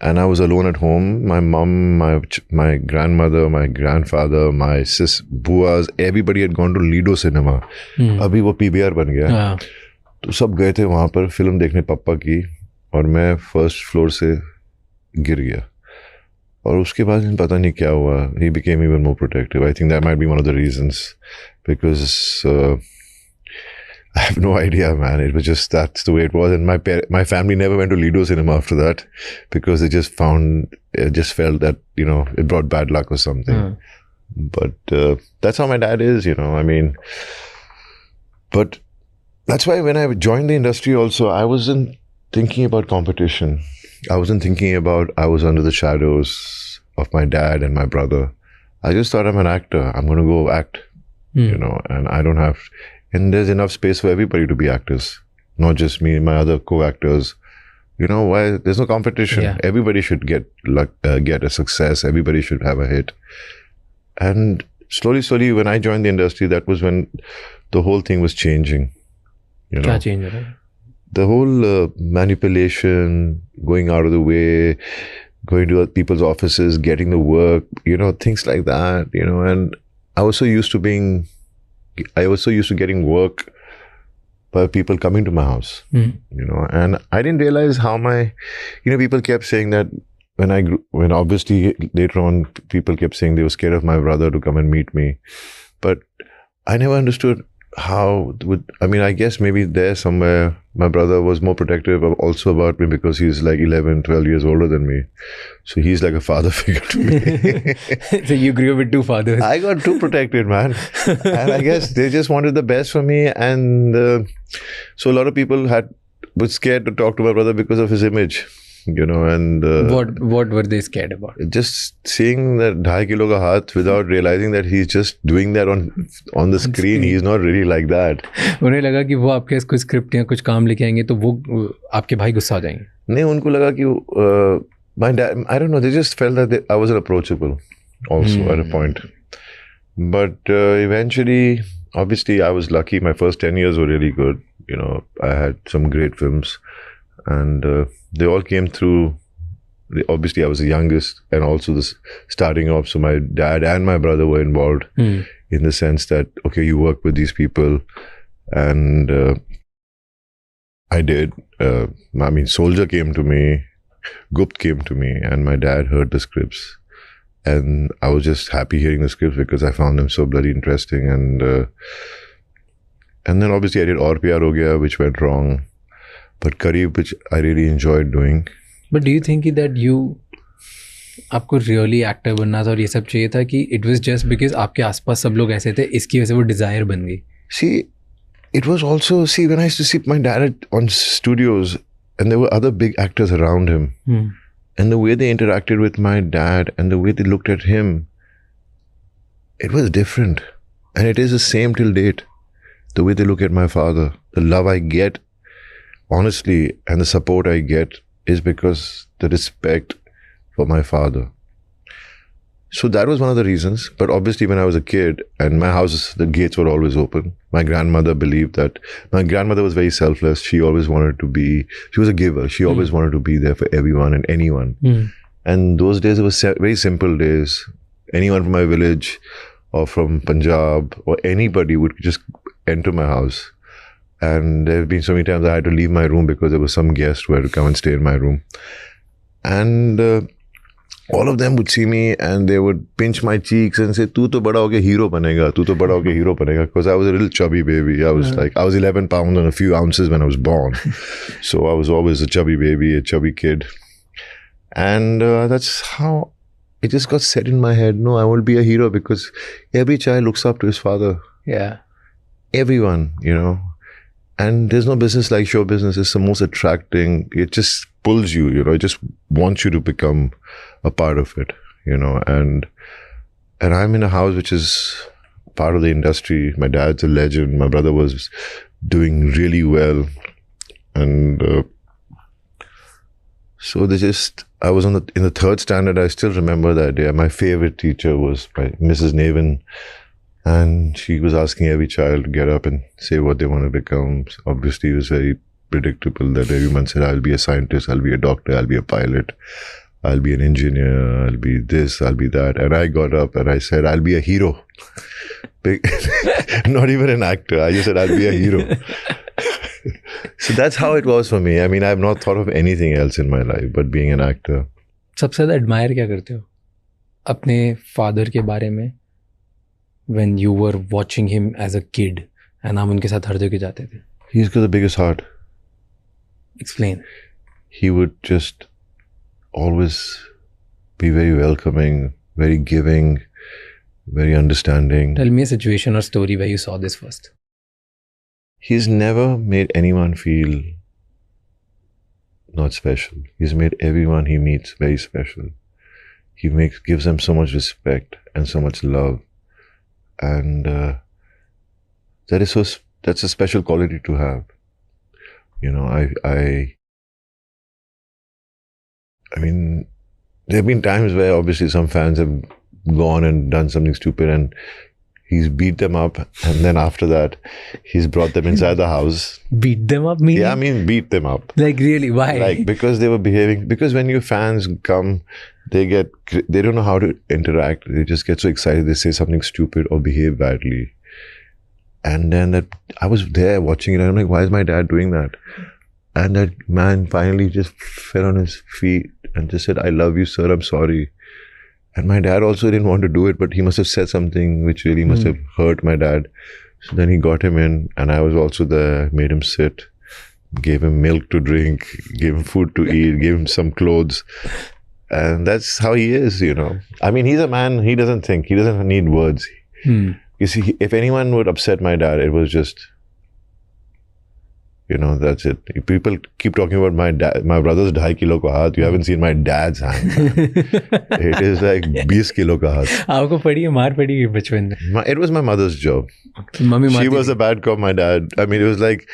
And I was alone at home. My mom, my grandmother, my grandfather, my buas, everybody had gone to Lido cinema. अभी वो PBR बन गया. तो सब गए थे वहाँ पर फिल्म देखने पापा की, और मैं फर्स्ट फ्लोर से गिर गया. और उसके बाद पता नहीं क्या हुआ. He became even more protective. I think that might be one of the reasons, because I have no idea, man. It was just, that's the way it was. And my family never went to Lido cinema after that, because they just felt that, it brought bad luck or something. But that's how my dad is, I mean. But that's why when I joined the industry also, I wasn't thinking about competition. I wasn't thinking about I was under the shadows of my dad and my brother. I just thought, I'm an actor. I'm going to go act, and I don't have... And there's enough space for everybody to be actors, not just me and my other co-actors. Why? There's no competition. Yeah. Everybody should get a success. Everybody should have a hit. And slowly, when I joined the industry, that was when the whole thing was changing. Kya change hai? The whole manipulation, going out of the way, going to people's offices, getting the work, things like that, and I was so used to getting work by people coming to my house, and I didn't realize how people kept saying that when obviously later on people kept saying they were scared of my brother to come and meet me, but I never understood I guess maybe there somewhere my brother was more protective also about me, because he's like 11, 12 years older than me. So he's like a father figure to me. So you grew up with two fathers. I got too protected, man. And I guess they just wanted the best for me. And so a lot of people were scared to talk to my brother because of his image. And what were they scared about? Just seeing that 2.5 kilo ka haath without realizing that he's just doing that on the screen. He's not really like that. उन्हें लगा कि वो आपके कुछ script या कुछ काम लेके आएंगे तो वो आपके भाई गुस्सा हो जाएंगे. नहीं, उनको लगा कि my dad, I don't know, they just felt that I wasn't approachable also at a point. But eventually, obviously I was lucky. My first 10 years were really good. I had some great films, and they all came through. Obviously I was the youngest and also the starting off, so my dad and my brother were involved in the sense that, okay, you work with these people, and I did. Soldier came to me, Gupt came to me, and my dad heard the scripts, and I was just happy hearing the scripts because I found them so bloody interesting. And then obviously I did Aur Pyar Ho Gaya, which went wrong, but Kareeb, which I really enjoyed doing. But do you think that आपको really actor बनना था और ये सब चाहिए था कि it was just because आपके आसपास सब लोग ऐसे थे, इसकी वजह से वो desire बन गई? See, it was also, when I used to see my dad on studios and there were other big actors around him, and the way they interacted with my dad and the way they looked at him, it was different. And it is the same till date. The way they look at my father, the love I get, honestly, and the support I get is because the respect for my father. So that was one of the reasons. But obviously when I was a kid and my house, the gates were always open. My grandmother believed that, my grandmother was very selfless. She always wanted to be, she was a giver. She always wanted to be there for everyone and anyone. And those days, it was very simple days. Anyone from my village or from Punjab or anybody would just enter my house. And there have been so many times I had to leave my room because there was some guest who had to come and stay in my room. And all of them would see me and they would pinch my cheeks and say, "Tu to bada ho ke hero banega, tu to bada ho ke hero banega." Because I was a little chubby baby. I was I was 11 pounds and a few ounces when I was born. So I was always a chubby baby, a chubby kid. And that's how it just got set in my head. No, I will be a hero because every child looks up to his father. Yeah. Everyone, And there's no business like show business. It's the most attracting. It just pulls you, It just wants you to become a part of it, And I'm in a house which is part of the industry. My dad's a legend. My brother was doing really well. And so I was in the third standard. I still remember that day. My favorite teacher was Mrs. Navin. And she was asking every child to get up and say what they want to become. Obviously, it was very predictable that everyone said, "I'll be a scientist, I'll be a doctor, I'll be a pilot." I'll be an engineer, I'll be this, I'll be that. And I got up and I said, I'll be a hero. Not even an actor. I just said, I'll be a hero. So that's how it was for me. I mean, I've not thought of anything else in my life but being an actor. सबसे ज़्यादा admire क्या करते हो अपने father के बारे में when you were watching him as a kid and हम उनके साथ हर जगह जाते थे? He's got the biggest heart. Explain. He would just always be very welcoming, very giving, very understanding. Tell me a situation or story where you saw this first. He's never made anyone feel not special. He's made everyone he meets very special. He gives them so much respect and so much love. And that's a special quality to have. You know, I mean, there have been times where obviously some fans have gone and done something stupid and he's beat them up, and then after that he's brought them inside the house. Beat them up? Meaning? Yeah, I mean beat them up. Like really? Why? Like because they were behaving, because when your fans come, they don't know how to interact. They just get so excited, they say something stupid or behave badly. And then I was there watching it and I'm like, why is my dad doing that? And that man finally just fell on his feet and just said, I love you, sir, I'm sorry. And my dad also didn't want to do it, but he must have said something which really must have hurt my dad. So then he got him in and I was also there, made him sit, gave him milk to drink, gave him food to eat, gave him some clothes. And that's how he is, you know. I mean, he's a man, he doesn't think, he doesn't need words. You see, if anyone would upset my dad, it was just, you know, that's it. If people keep talking about my brother's 2.5 kilo ka haath. You haven't seen my dad's hand. It is like 20 kilo ka haath. आपको पड़ी है मार पड़ी है बचपन में? It was my mother's job. Mummy She was a bad cop, my dad. I mean, it was like,